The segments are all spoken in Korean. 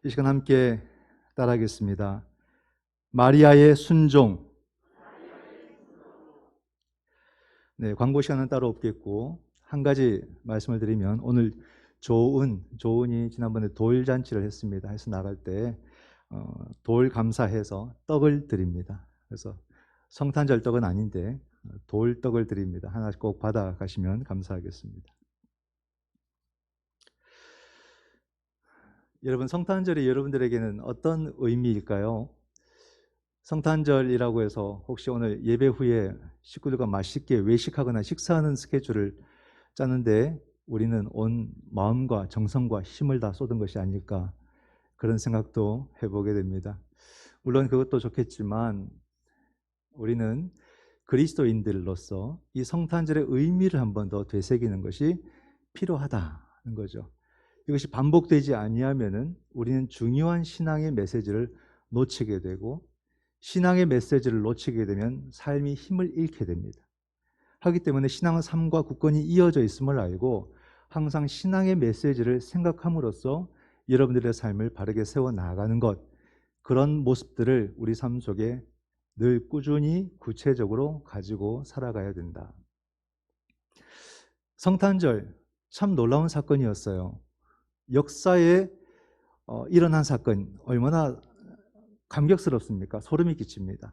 이 시간 함께 따라하겠습니다. 마리아의 순종. 네, 광고 시간은 따로 없겠고 한 가지 말씀을 드리면 오늘 조은이 지난번에 돌잔치를 했습니다. 해서 나갈 때 돌 감사해서 떡을 드립니다. 그래서 성탄절 떡은 아닌데 돌떡을 드립니다. 하나씩 꼭 받아가시면 감사하겠습니다. 여러분, 성탄절이 여러분들에게는 어떤 의미일까요? 성탄절이라고 해서 혹시 오늘 예배 후에 식구들과 맛있게 외식하거나 식사하는 스케줄을 짜는데 우리는 온 마음과 정성과 힘을 다 쏟은 것이 아닐까, 그런 생각도 해보게 됩니다. 물론 그것도 좋겠지만 우리는 그리스도인들로서 이 성탄절의 의미를 한 번 더 되새기는 것이 필요하다는 거죠. 이것이 반복되지 아니하면은 우리는 중요한 신앙의 메시지를 놓치게 되고, 신앙의 메시지를 놓치게 되면 삶이 힘을 잃게 됩니다. 하기 때문에 신앙은 삶과 굳건히 이어져 있음을 알고 항상 신앙의 메시지를 생각함으로써 여러분들의 삶을 바르게 세워 나가는 것, 그런 모습들을 우리 삶 속에 늘 꾸준히 구체적으로 가지고 살아가야 된다. 성탄절 참 놀라운 사건이었어요. 역사에 일어난 사건, 얼마나 감격스럽습니까? 소름이 끼칩니다.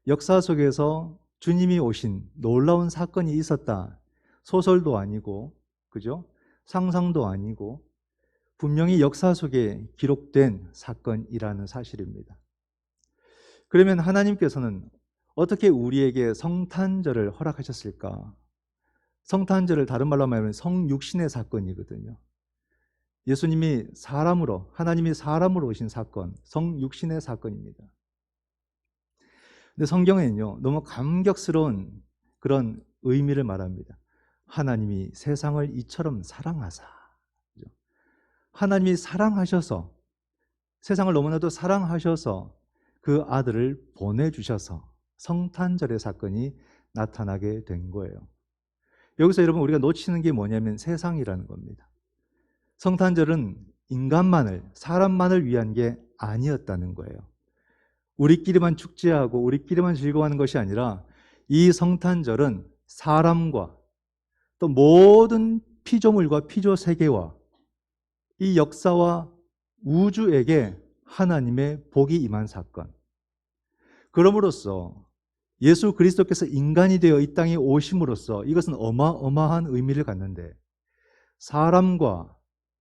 역사 속에서 주님이 오신 놀라운 사건이 있었다. 소설도 아니고, 그죠? 상상도 아니고, 분명히 역사 속에 기록된 사건이라는 사실입니다. 그러면 하나님께서는 어떻게 우리에게 성탄절을 허락하셨을까? 성탄절을 다른 말로 말하면 성육신의 사건이거든요. 예수님이 사람으로, 하나님이 사람으로 오신 사건, 성육신의 사건입니다. 근데 성경에는요, 너무 감격스러운 그런 의미를 말합니다. 하나님이 세상을 이처럼 사랑하사. 하나님이 사랑하셔서, 세상을 너무나도 사랑하셔서 그 아들을 보내주셔서 성탄절의 사건이 나타나게 된 거예요. 여기서 여러분, 우리가 놓치는 게 뭐냐면 세상이라는 겁니다. 성탄절은 인간만을, 사람만을 위한 게 아니었다는 거예요. 우리끼리만 축제하고 우리끼리만 즐거워하는 것이 아니라 이 성탄절은 사람과 또 모든 피조물과 피조세계와 이 역사와 우주에게 하나님의 복이 임한 사건. 그럼으로써 예수 그리스도께서 인간이 되어 이 땅에 오심으로써 이것은 어마어마한 의미를 갖는데, 사람과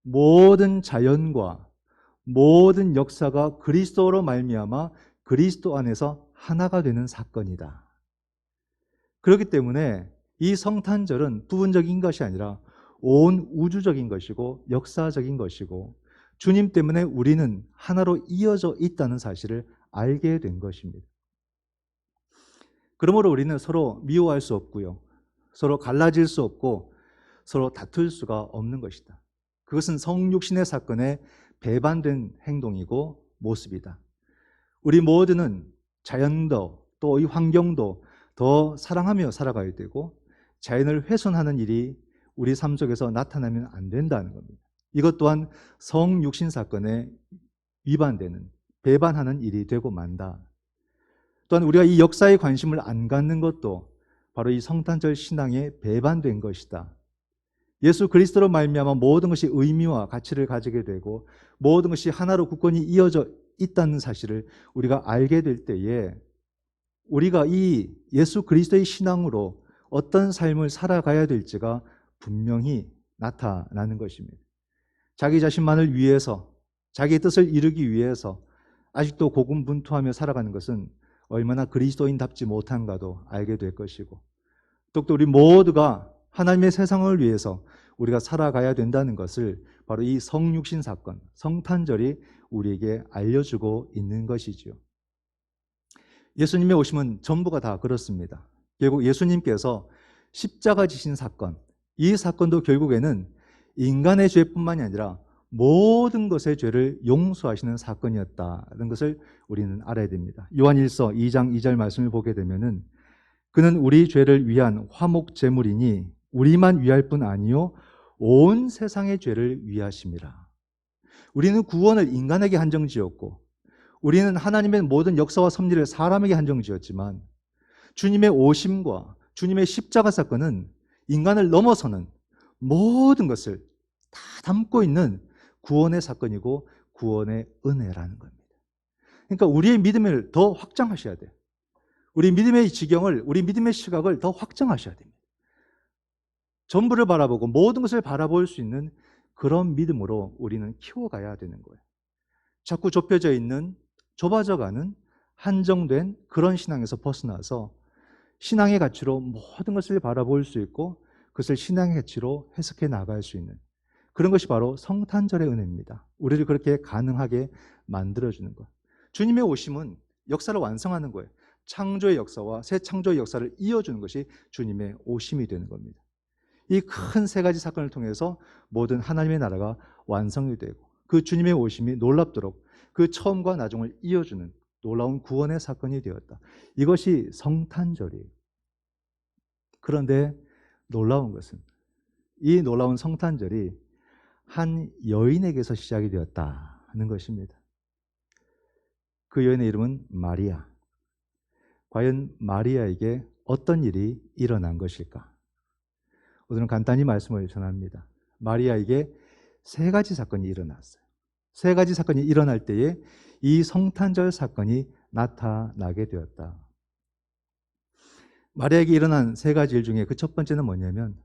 모든 자연과 모든 역사가 그리스도로 말미암아 그리스도 안에서 하나가 되는 사건이다. 그렇기 때문에 이 성탄절은 부분적인 것이 아니라 온 우주적인 것이고 역사적인 것이고, 주님 때문에 우리는 하나로 이어져 있다는 사실을 알게 된 것입니다. 그러므로 우리는 서로 미워할 수 없고요, 서로 갈라질 수 없고 서로 다툴 수가 없는 것이다. 그것은 성육신의 사건에 배반된 행동이고 모습이다. 우리 모두는 자연도 또 이 환경도 더 사랑하며 살아가야 되고, 자연을 훼손하는 일이 우리 삶 속에서 나타나면 안 된다는 겁니다. 이것 또한 성육신 사건에 위반되는, 배반하는 일이 되고 만다. 또한 우리가 이 역사에 관심을 안 갖는 것도 바로 이 성탄절 신앙에 배반된 것이다. 예수 그리스도로 말미암아 모든 것이 의미와 가치를 가지게 되고 모든 것이 하나로 굳건히 이어져 있다는 사실을 우리가 알게 될 때에 우리가 이 예수 그리스도의 신앙으로 어떤 삶을 살아가야 될지가 분명히 나타나는 것입니다. 자기 자신만을 위해서, 자기의 뜻을 이루기 위해서 아직도 고군분투하며 살아가는 것은 얼마나 그리스도인답지 못한가도 알게 될 것이고, 또 우리 모두가 하나님의 세상을 위해서 우리가 살아가야 된다는 것을 바로 이 성육신 사건, 성탄절이 우리에게 알려주고 있는 것이죠. 예수님의 오심은 전부가 다 그렇습니다. 결국 예수님께서 십자가 지신 사건, 이 사건도 결국에는 인간의 죄뿐만이 아니라 모든 것의 죄를 용서하시는 사건이었다는 것을 우리는 알아야 됩니다. 요한일서 2장 2절 말씀을 보게 되면은 그는 우리 죄를 위한 화목 제물이니 우리만 위할 뿐 아니요 온 세상의 죄를 위하심이라. 우리는 구원을 인간에게 한정지었고 우리는 하나님의 모든 역사와 섭리를 사람에게 한정지었지만 주님의 오심과 주님의 십자가 사건은 인간을 넘어서는 모든 것을 다 담고 있는 구원의 사건이고 구원의 은혜라는 겁니다. 그러니까 우리의 믿음을 더 확장하셔야 돼요. 우리 믿음의 지경을, 우리 믿음의 시각을 더 확장하셔야 됩니다. 전부를 바라보고 모든 것을 바라볼 수 있는 그런 믿음으로 우리는 키워가야 되는 거예요. 자꾸 좁혀져 있는, 좁아져가는 한정된 그런 신앙에서 벗어나서 신앙의 가치로 모든 것을 바라볼 수 있고 그것을 신앙의 가치로 해석해 나갈 수 있는 그런 것이 바로 성탄절의 은혜입니다. 우리를 그렇게 가능하게 만들어주는 것. 주님의 오심은 역사를 완성하는 거예요. 창조의 역사와 새 창조의 역사를 이어주는 것이 주님의 오심이 되는 겁니다. 이 큰 세 가지 사건을 통해서 모든 하나님의 나라가 완성이 되고 그 주님의 오심이 놀랍도록 그 처음과 나중을 이어주는 놀라운 구원의 사건이 되었다. 이것이 성탄절이에요. 그런데 놀라운 것은 이 놀라운 성탄절이 한 여인에게서 시작이 되었다는 것입니다. 그 여인의 이름은 마리아. 과연 마리아에게 어떤 일이 일어난 것일까? 오늘은 간단히 말씀을 전합니다. 마리아에게 세 가지 사건이 일어났어요. 세 가지 사건이 일어날 때에 이 성탄절 사건이 나타나게 되었다. 마리아에게 일어난 세 가지 일 중에 그 첫 번째는 뭐냐면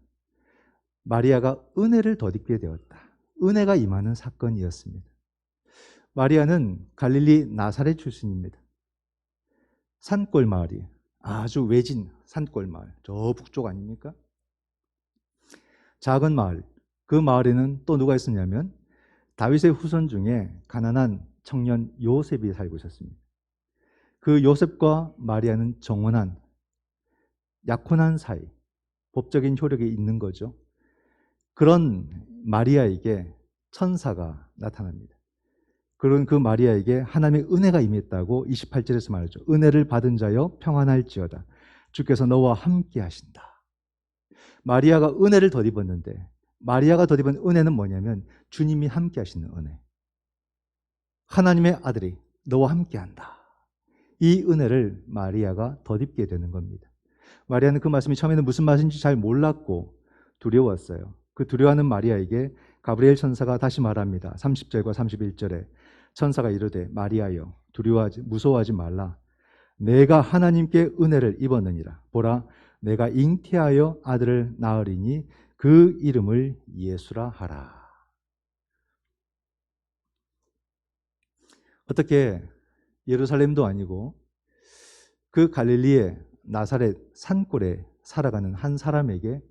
마리아가 은혜를 덧입게 되었다. 은혜가 임하는 사건이었습니다. 마리아는 갈릴리 나사렛 출신입니다. 산골 마을이에요. 아주 외진 산골 마을. 저 북쪽 아닙니까? 작은 마을. 그 마을에는 또 누가 있었냐면 다윗의 후손 중에 가난한 청년 요셉이 살고 있었습니다. 그 요셉과 마리아는 정혼한 약혼한 사이, 법적인 효력이 있는 거죠. 그런 마리아에게 천사가 나타납니다. 그런 그 마리아에게 하나님의 은혜가 임했다고 28절에서 말하죠. 은혜를 받은 자여 평안할지어다. 주께서 너와 함께 하신다. 마리아가 은혜를 덧입었는데 마리아가 덧입은 은혜는 뭐냐면 주님이 함께 하시는 은혜. 하나님의 아들이 너와 함께 한다. 이 은혜를 마리아가 덧입게 되는 겁니다. 마리아는 그 말씀이 처음에는 무슨 말인지 잘 몰랐고 두려웠어요. 그 두려워하는 마리아에게 가브리엘 천사가 다시 말합니다. 30절과 31절에 천사가 이르되 마리아여 무서워하지 말라. 내가 하나님께 은혜를 입었느니라. 보라 내가 잉태하여 아들을 낳으리니 그 이름을 예수라 하라. 어떻게 예루살렘도 아니고 그 갈릴리의 나사렛 산골에 살아가는 한 사람에게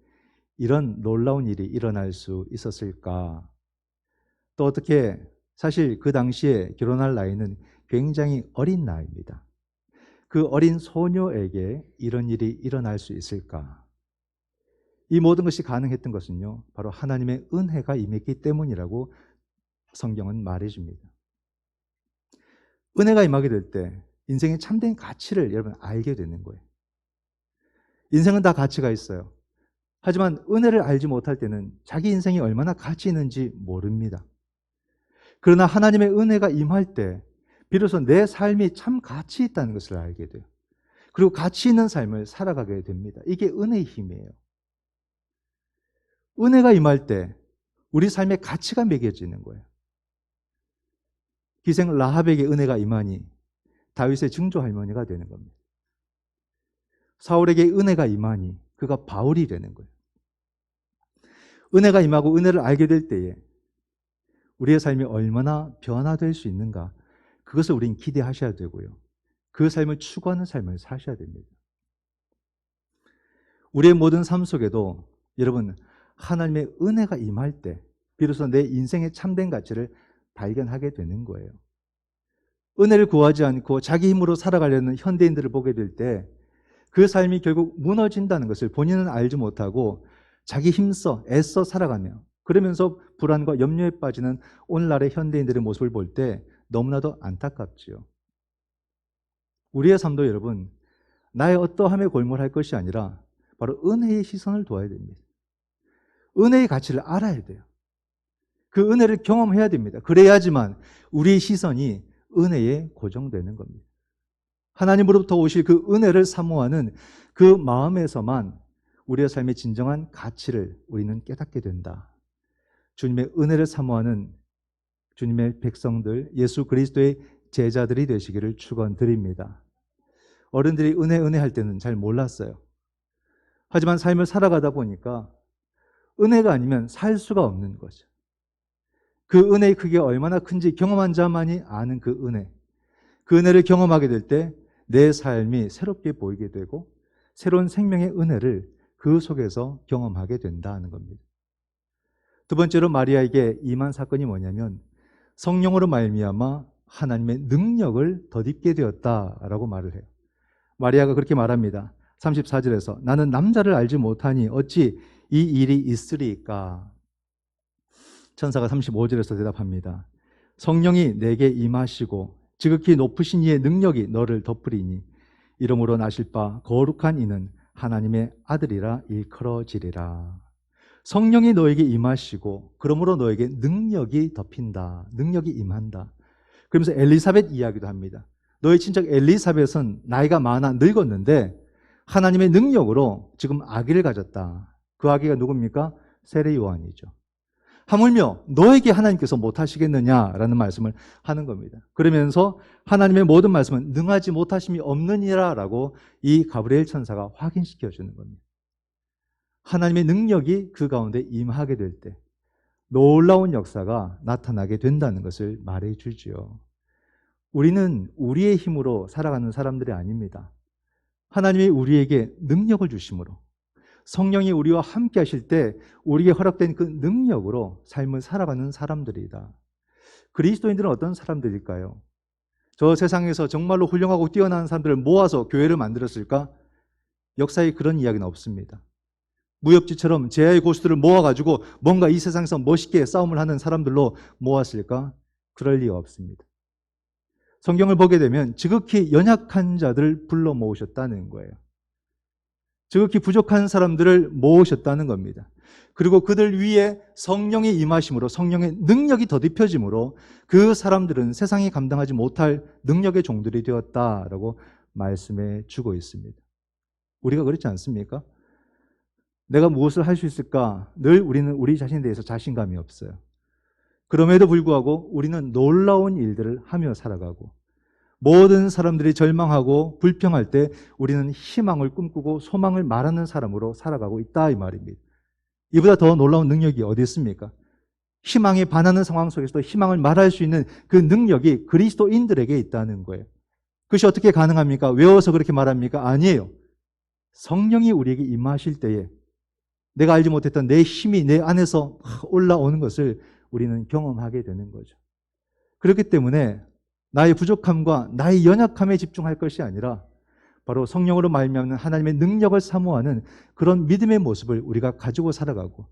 이런 놀라운 일이 일어날 수 있었을까? 또 어떻게 사실 그 당시에 결혼할 나이는 굉장히 어린 나이입니다. 그 어린 소녀에게 이런 일이 일어날 수 있을까? 이 모든 것이 가능했던 것은요, 바로 하나님의 은혜가 임했기 때문이라고 성경은 말해줍니다. 은혜가 임하게 될 때 인생의 참된 가치를 여러분 알게 되는 거예요. 인생은 다 가치가 있어요. 하지만 은혜를 알지 못할 때는 자기 인생이 얼마나 가치 있는지 모릅니다. 그러나 하나님의 은혜가 임할 때 비로소 내 삶이 참 가치 있다는 것을 알게 돼요. 그리고 가치 있는 삶을 살아가게 됩니다. 이게 은혜의 힘이에요. 은혜가 임할 때 우리 삶의 가치가 매겨지는 거예요. 기생 라합에게 은혜가 임하니 다윗의 증조 할머니가 되는 겁니다. 사울에게 은혜가 임하니 그가 바울이 되는 거예요. 은혜가 임하고 은혜를 알게 될 때에 우리의 삶이 얼마나 변화될 수 있는가, 그것을 우린 기대하셔야 되고요. 그 삶을 추구하는 삶을 사셔야 됩니다. 우리의 모든 삶 속에도 여러분 하나님의 은혜가 임할 때 비로소 내 인생의 참된 가치를 발견하게 되는 거예요. 은혜를 구하지 않고 자기 힘으로 살아가려는 현대인들을 보게 될 때 그 삶이 결국 무너진다는 것을 본인은 알지 못하고 자기 힘써 애써 살아가며 그러면서 불안과 염려에 빠지는 오늘날의 현대인들의 모습을 볼 때 너무나도 안타깝지요. 우리의 삶도 여러분 나의 어떠함에 골몰할 것이 아니라 바로 은혜의 시선을 둬야 됩니다. 은혜의 가치를 알아야 돼요. 그 은혜를 경험해야 됩니다. 그래야지만 우리의 시선이 은혜에 고정되는 겁니다. 하나님으로부터 오실 그 은혜를 사모하는 그 마음에서만 우리의 삶의 진정한 가치를 우리는 깨닫게 된다. 주님의 은혜를 사모하는 주님의 백성들, 예수 그리스도의 제자들이 되시기를 축원드립니다. 어른들이 은혜 할 때는 잘 몰랐어요. 하지만 삶을 살아가다 보니까 은혜가 아니면 살 수가 없는 거죠. 그 은혜의 크기가 얼마나 큰지 경험한 자만이 아는 그 은혜. 그 은혜를 경험하게 될 때 내 삶이 새롭게 보이게 되고 새로운 생명의 은혜를 그 속에서 경험하게 된다는 겁니다. 두 번째로 마리아에게 임한 사건이 뭐냐면 성령으로 말미암아 하나님의 능력을 덧입게 되었다라고 말을 해요. 마리아가 그렇게 말합니다. 34절에서 나는 남자를 알지 못하니 어찌 이 일이 있으리까? 천사가 35절에서 대답합니다. 성령이 내게 임하시고 지극히 높으신 이의 능력이 너를 덮으리니 이름으로 나실 바 거룩한 이는 하나님의 아들이라 일컬어지리라. 성령이 너에게 임하시고 그러므로 너에게 능력이 덮인다. 능력이 임한다. 그러면서 엘리사벳 이야기도 합니다. 너의 친척 엘리사벳은 나이가 많아 늙었는데 하나님의 능력으로 지금 아기를 가졌다. 그 아기가 누굽니까? 세례 요한이죠. 하물며 너에게 하나님께서 못하시겠느냐라는 말씀을 하는 겁니다. 그러면서 하나님의 모든 말씀은 능하지 못하심이 없느니라라고 이 가브리엘 천사가 확인시켜 주는 겁니다. 하나님의 능력이 그 가운데 임하게 될 때 놀라운 역사가 나타나게 된다는 것을 말해 주지요. 우리는 우리의 힘으로 살아가는 사람들이 아닙니다. 하나님이 우리에게 능력을 주심으로 성령이 우리와 함께 하실 때 우리에게 허락된 그 능력으로 삶을 살아가는 사람들이다. 그리스도인들은 어떤 사람들일까요? 저 세상에서 정말로 훌륭하고 뛰어난 사람들을 모아서 교회를 만들었을까? 역사에 그런 이야기는 없습니다. 무협지처럼 제야의 고수들을 모아가지고 뭔가 이 세상에서 멋있게 싸움을 하는 사람들로 모았을까? 그럴 리가 없습니다. 성경을 보게 되면 지극히 연약한 자들을 불러 모으셨다는 거예요. 지극히 부족한 사람들을 모으셨다는 겁니다. 그리고 그들 위에 성령이 임하심으로 성령의 능력이 덧입혀짐으로 그 사람들은 세상이 감당하지 못할 능력의 종들이 되었다라고 말씀해 주고 있습니다. 우리가 그렇지 않습니까? 내가 무엇을 할 수 있을까? 늘 우리는 우리 자신에 대해서 자신감이 없어요. 그럼에도 불구하고 우리는 놀라운 일들을 하며 살아가고 모든 사람들이 절망하고 불평할 때 우리는 희망을 꿈꾸고 소망을 말하는 사람으로 살아가고 있다 이 말입니다. 이보다 더 놀라운 능력이 어디 있습니까? 희망에 반하는 상황 속에서도 희망을 말할 수 있는 그 능력이 그리스도인들에게 있다는 거예요. 그것이 어떻게 가능합니까? 외워서 그렇게 말합니까? 아니에요. 성령이 우리에게 임하실 때에 내가 알지 못했던 내 힘이 내 안에서 올라오는 것을 우리는 경험하게 되는 거죠. 그렇기 때문에 나의 부족함과 나의 연약함에 집중할 것이 아니라 바로 성령으로 말미암는 하나님의 능력을 사모하는 그런 믿음의 모습을 우리가 가지고 살아가고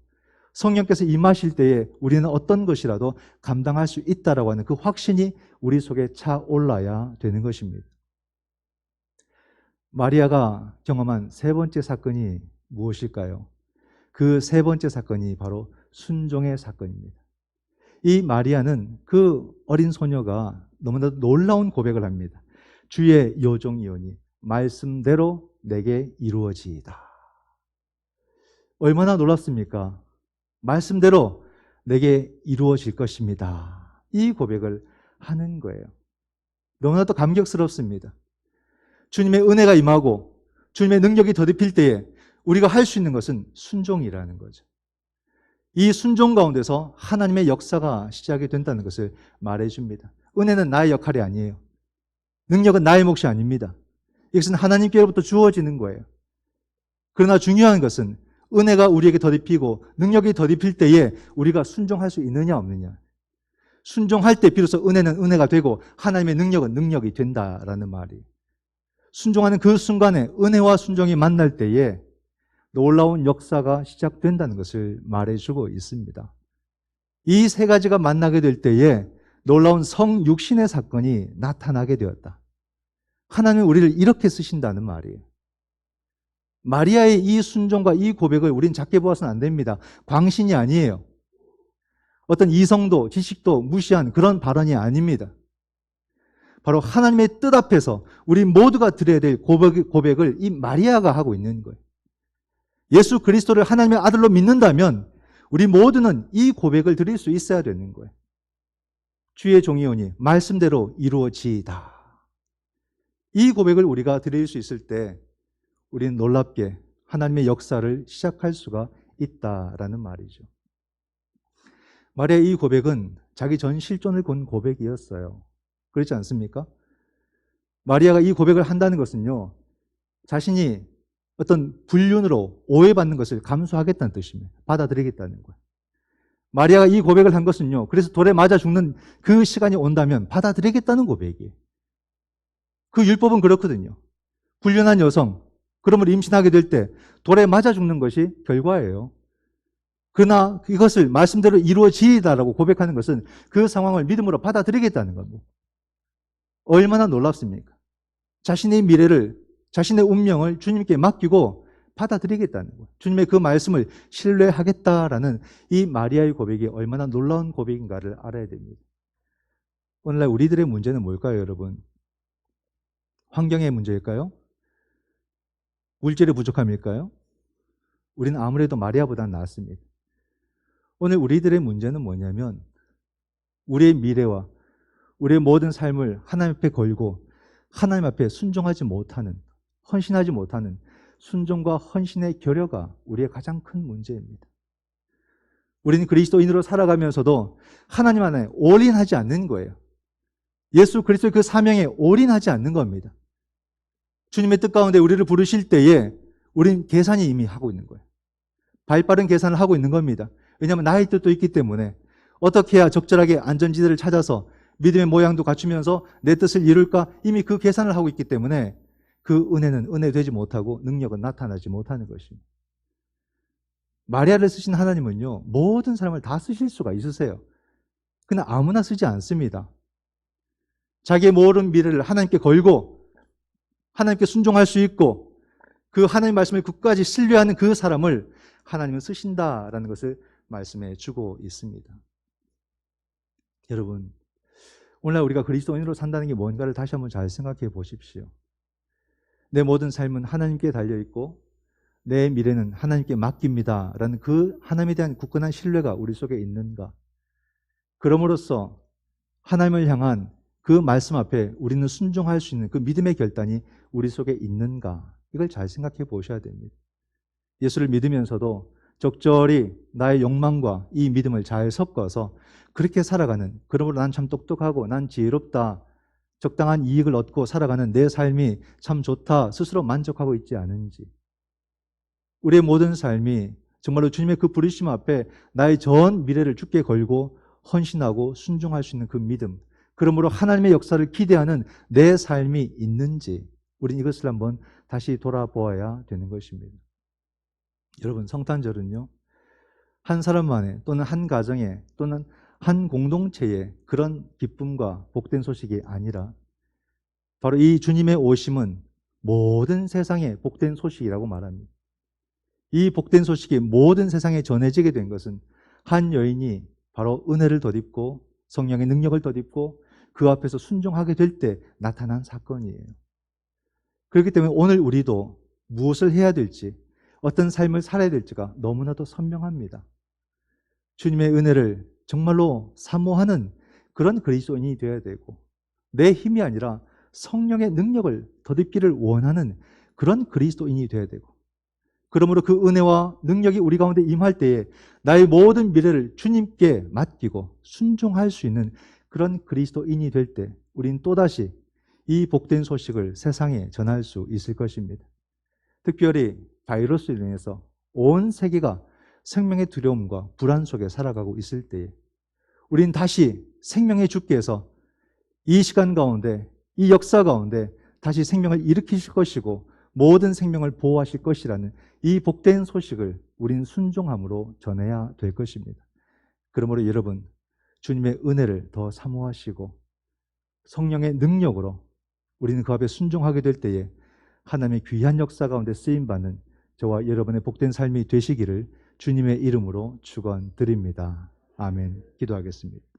성령께서 임하실 때에 우리는 어떤 것이라도 감당할 수 있다라고 하는 그 확신이 우리 속에 차올라야 되는 것입니다. 마리아가 경험한 세 번째 사건이 무엇일까요? 그 세 번째 사건이 바로 순종의 사건입니다. 이 마리아는 그 어린 소녀가 너무나도 놀라운 고백을 합니다. 주의 여종이오니 말씀대로 내게 이루어지이다. 얼마나 놀랍습니까? 말씀대로 내게 이루어질 것입니다. 이 고백을 하는 거예요. 너무나도 감격스럽습니다. 주님의 은혜가 임하고 주님의 능력이 덧입힐 때에 우리가 할 수 있는 것은 순종이라는 거죠. 이 순종 가운데서 하나님의 역사가 시작이 된다는 것을 말해줍니다. 은혜는 나의 역할이 아니에요. 능력은 나의 몫이 아닙니다. 이것은 하나님께로부터 주어지는 거예요. 그러나 중요한 것은 은혜가 우리에게 덧입히고 능력이 덧입힐 때에 우리가 순종할 수 있느냐 없느냐. 순종할 때 비로소 은혜는 은혜가 되고 하나님의 능력은 능력이 된다라는 말이. 순종하는 그 순간에 은혜와 순종이 만날 때에 놀라운 역사가 시작된다는 것을 말해주고 있습니다. 이 세 가지가 만나게 될 때에 놀라운 성육신의 사건이 나타나게 되었다. 하나님은 우리를 이렇게 쓰신다는 말이에요. 마리아의 이 순종과 이 고백을 우린 작게 보아서는 안 됩니다. 광신이 아니에요. 어떤 이성도 지식도 무시한 그런 발언이 아닙니다. 바로 하나님의 뜻 앞에서 우리 모두가 드려야 될 고백을 이 마리아가 하고 있는 거예요. 예수 그리스도를 하나님의 아들로 믿는다면 우리 모두는 이 고백을 드릴 수 있어야 되는 거예요. 주의 종이오니 말씀대로 이루어지이다. 이 고백을 우리가 드릴 수 있을 때 우리는 놀랍게 하나님의 역사를 시작할 수가 있다라는 말이죠. 마리아의 이 고백은 자기 전 실존을 건 고백이었어요. 그렇지 않습니까? 마리아가 이 고백을 한다는 것은요, 자신이 어떤 불륜으로 오해받는 것을 감수하겠다는 뜻입니다. 받아들이겠다는 거예요. 마리아가 이 고백을 한 것은요, 그래서 돌에 맞아 죽는 그 시간이 온다면 받아들이겠다는 고백이에요. 그 율법은 그렇거든요. 불륜한 여성, 그러면 임신하게 될 때 돌에 맞아 죽는 것이 결과예요. 그러나 이것을 말씀대로 이루어지이다라고 고백하는 것은 그 상황을 믿음으로 받아들이겠다는 겁니다. 얼마나 놀랍습니까? 자신의 미래를, 자신의 운명을 주님께 맡기고 받아들이겠다는 거예요. 주님의 그 말씀을 신뢰하겠다라는 이 마리아의 고백이 얼마나 놀라운 고백인가를 알아야 됩니다. 오늘날 우리들의 문제는 뭘까요, 여러분? 환경의 문제일까요? 물질의 부족함일까요? 우리는 아무래도 마리아보다는 낫습니다. 오늘 우리들의 문제는 뭐냐면 우리의 미래와 우리의 모든 삶을 하나님 앞에 걸고 하나님 앞에 순종하지 못하는, 헌신하지 못하는 순종과 헌신의 결여가 우리의 가장 큰 문제입니다. 우리는 그리스도인으로 살아가면서도 하나님 안에 올인하지 않는 거예요. 예수 그리스도의 그 사명에 올인하지 않는 겁니다. 주님의 뜻 가운데 우리를 부르실 때에 우리는 계산이 이미 하고 있는 거예요. 발빠른 계산을 하고 있는 겁니다. 왜냐하면 나의 뜻도 있기 때문에 어떻게 해야 적절하게 안전지대를 찾아서 믿음의 모양도 갖추면서 내 뜻을 이룰까 이미 그 계산을 하고 있기 때문에 그 은혜는 은혜되지 못하고 능력은 나타나지 못하는 것입니다. 마리아를 쓰신 하나님은요, 모든 사람을 다 쓰실 수가 있으세요. 그러나 아무나 쓰지 않습니다. 자기의 모든 미래를 하나님께 걸고 하나님께 순종할 수 있고 그 하나님의 말씀을 끝까지 신뢰하는 그 사람을 하나님은 쓰신다라는 것을 말씀해 주고 있습니다. 여러분, 오늘날 우리가 그리스도인으로 산다는 게 뭔가를 다시 한번 잘 생각해 보십시오. 내 모든 삶은 하나님께 달려있고 내 미래는 하나님께 맡깁니다 라는 그 하나님에 대한 굳건한 신뢰가 우리 속에 있는가? 그럼으로써 하나님을 향한 그 말씀 앞에 우리는 순종할 수 있는 그 믿음의 결단이 우리 속에 있는가? 이걸 잘 생각해 보셔야 됩니다. 예수를 믿으면서도 적절히 나의 욕망과 이 믿음을 잘 섞어서 그렇게 살아가는, 그러므로 난 참 똑똑하고 난 지혜롭다, 적당한 이익을 얻고 살아가는 내 삶이 참 좋다 스스로 만족하고 있지 않은지, 우리의 모든 삶이 정말로 주님의 그 부르심 앞에 나의 전 미래를 주께 걸고 헌신하고 순종할 수 있는 그 믿음, 그러므로 하나님의 역사를 기대하는 내 삶이 있는지 우리는 이것을 한번 다시 돌아보아야 되는 것입니다. 여러분, 성탄절은요, 한 사람만의 또는 한 가정의 또는 한 공동체의 그런 기쁨과 복된 소식이 아니라 바로 이 주님의 오심은 모든 세상의 복된 소식이라고 말합니다. 이 복된 소식이 모든 세상에 전해지게 된 것은 한 여인이 바로 은혜를 덧입고 성령의 능력을 덧입고 그 앞에서 순종하게 될 때 나타난 사건이에요. 그렇기 때문에 오늘 우리도 무엇을 해야 될지, 어떤 삶을 살아야 될지가 너무나도 선명합니다. 주님의 은혜를 정말로 사모하는 그런 그리스도인이 되어야 되고, 내 힘이 아니라 성령의 능력을 덧입기를 원하는 그런 그리스도인이 되어야 되고, 그러므로 그 은혜와 능력이 우리 가운데 임할 때에 나의 모든 미래를 주님께 맡기고 순종할 수 있는 그런 그리스도인이 될 때 우리는 또다시 이 복된 소식을 세상에 전할 수 있을 것입니다. 특별히 바이러스로 인해서 온 세계가 생명의 두려움과 불안 속에 살아가고 있을 때에 우리는 다시 생명의 주께서 이 시간 가운데, 이 역사 가운데 다시 생명을 일으키실 것이고 모든 생명을 보호하실 것이라는 이 복된 소식을 우리는 순종함으로 전해야 될 것입니다. 그러므로 여러분, 주님의 은혜를 더 사모하시고 성령의 능력으로 우리는 그 앞에 순종하게 될 때에 하나님의 귀한 역사 가운데 쓰임받는 저와 여러분의 복된 삶이 되시기를 주님의 이름으로 축원드립니다. 아멘. 기도하겠습니다.